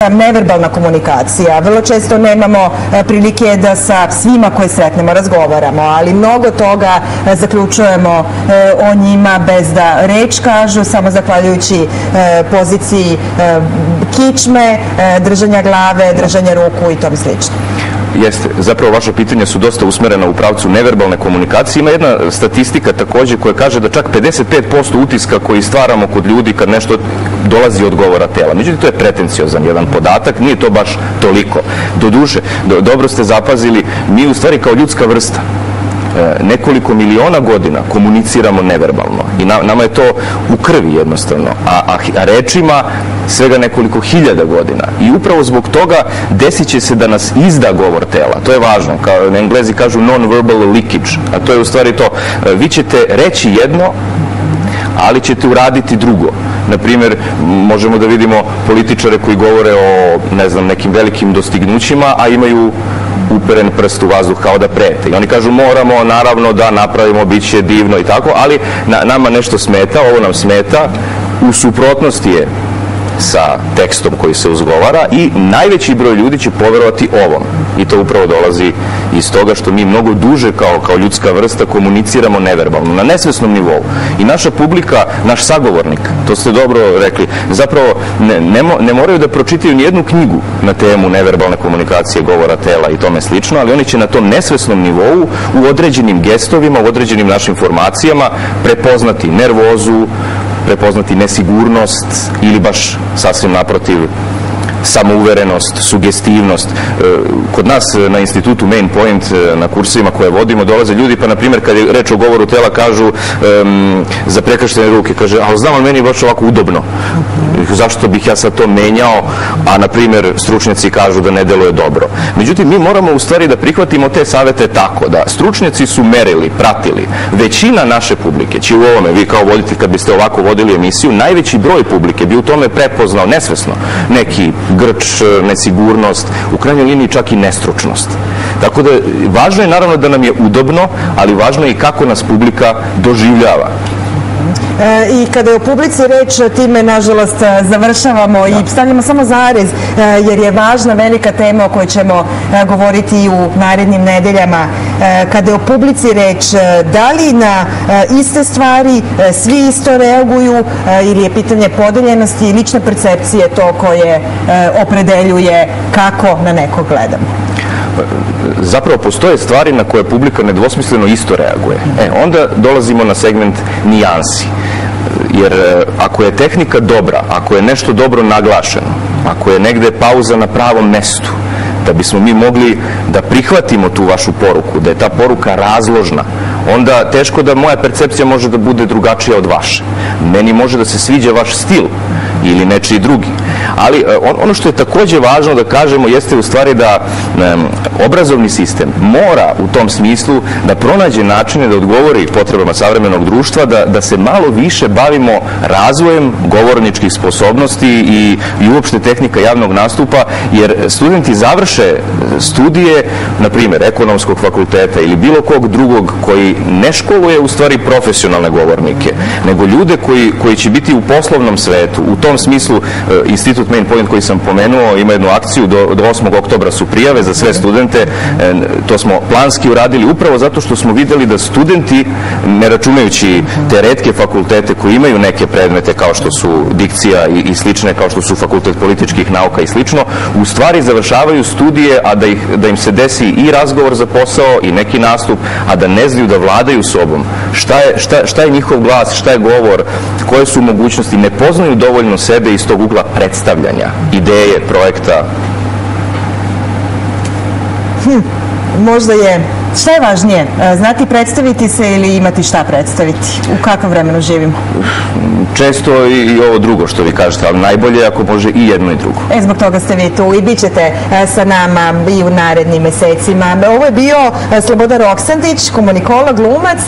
neverbalna komunikacija. Vrlo često nemamo prilike da sa svima koje sretnemo razgovaramo, ali mnogo toga zaključujemo o njima bez da reč kažu, samo zahvaljujući poziciji kičme, držanja glave, držanja ruku i tome slično. Jeste. Zapravo vaša pitanja su dosta usmerena u pravcu neverbalne komunikacije. Ima jedna statistika također koja kaže da čak 55% utiska koji stvaramo kod ljudi kad nešto dolazi od govora tela. Međutim, to je pretenciozan jedan podatak, nije to baš toliko. Doduše, dobro ste zapazili, mi u stvari kao ljudska vrsta nekoliko miliona godina komuniciramo neverbalno i nama je to u krvi jednostavno, a rečima svega nekoliko hiljada godina i upravo zbog toga desit će se da nas izda govor tela. To je važno, kao na Englezi kažu non-verbal leakage, a to je u stvari to. Vi ćete reći jedno, ali ćete uraditi drugo. Naprimjer, možemo da vidimo političare koji govore o, ne znam, nekim velikim dostignućima, a imaju uperen prst u vazduh kao da prete. I oni kažu moramo naravno da napravimo, bit će divno i tako, ali nama nešto smeta, ovo nam smeta, u suprotnosti je sa tekstom koji se uzgovara i najveći broj ljudi će poverovati ovom. I to upravo dolazi iz toga što mi mnogo duže kao ljudska vrsta komuniciramo neverbalno, na nesvesnom nivou. I naša publika, naš sagovornik, to ste dobro rekli, zapravo ne moraju da pročitaju nijednu knjigu na temu neverbalne komunikacije, govora tela i tome slično, ali oni će na tom nesvesnom nivou u određenim gestovima, u određenim našim formacijama prepoznati nervozu, prepoznati nesigurnost ili baš sasvim naprotiv samouverenost, sugestivnost. Kod nas na institutu Main Point, na kursevima koje vodimo, dolaze ljudi pa, na primjer, kad je reč o govoru tela, kažu za prekrštene ruke, kaže, ali znam, ali meni je baš ovako udobno. Zašto bih ja sad to menjao, a, na primjer, stručnjaci kažu da ne deluje dobro. Međutim, mi moramo u stvari da prihvatimo te savete tako da stručnjaci su merili, pratili. Većina naše publike će u ovome, vi kao voditelj, kad biste ovako vodili emisiju, najveći broj publike bi u tome prepoznao nesvesno neki grč, nesigurnost, u krajnjoj liniji čak i nestručnost. Tako da, važno je naravno da nam je udobno, ali važno je i kako nas publika doživljava. I kada je o publici reč, time nažalost završavamo i stavljamo samo zarez, jer je važna velika tema o kojoj ćemo govoriti i u narednim nedeljama. Kada je o publici reč, da li na iste stvari svi isto reaguju ili je pitanje podeljenosti i lične percepcije to koje opredeljuje kako na nekog gledamo? Zapravo postoje stvari na koje publika nedvosmisleno isto reaguje. Onda dolazimo na segment nijansi. Jer ako je tehnika dobra, ako je nešto dobro naglašeno, ako je negde pauza na pravom mestu, da bismo mi mogli da prihvatimo tu vašu poruku, da je ta poruka razložna, onda teško da moja percepcija može da bude drugačija od vaše. Meni može da se sviđa vaš stil ili nečiji drugi. Ali ono što je također važno da kažemo jeste u stvari da obrazovni sistem mora u tom smislu da pronađe načine da odgovori potrebama savremenog društva, da se malo više bavimo razvojem govorničkih sposobnosti i uopšte tehnika javnog nastupa, jer studenti završe studije, na primjer, ekonomskog fakulteta ili bilo kog drugog koji ne školuje u stvari profesionalne govornike, nego ljude koji će biti u poslovnom svetu. U tom smislu Institut Main Point koji sam pomenuo ima jednu akciju, do 8. oktobra su prijave za sve studente, to smo planski uradili upravo zato što smo videli da studenti, ne računajući te retke fakultete koji imaju neke predmete kao što su dikcija i slične, kao što su fakultet političkih nauka i slično, u stvari završavaju studije, a da im se desi i razgovor za posao i neki nastup, a da ne znaju da vladaju sobom. Šta je njihov glas, šta je govor, koje su mogućnosti, ne poznaju dovoljno sebe iz tog ugla predstavljanja, ideje, projekta. Možda je, šta je važnije, znati predstaviti se ili imati šta predstaviti? U kakvom vremenu živimo? Često i ovo drugo što vi kažete, ali najbolje ako može i jedno i drugo. Zbog toga ste vi tu i bit ćete sa nama i u narednim mesecima. Ovo je bio Slobodan Roksandić, komunikolog, glumac.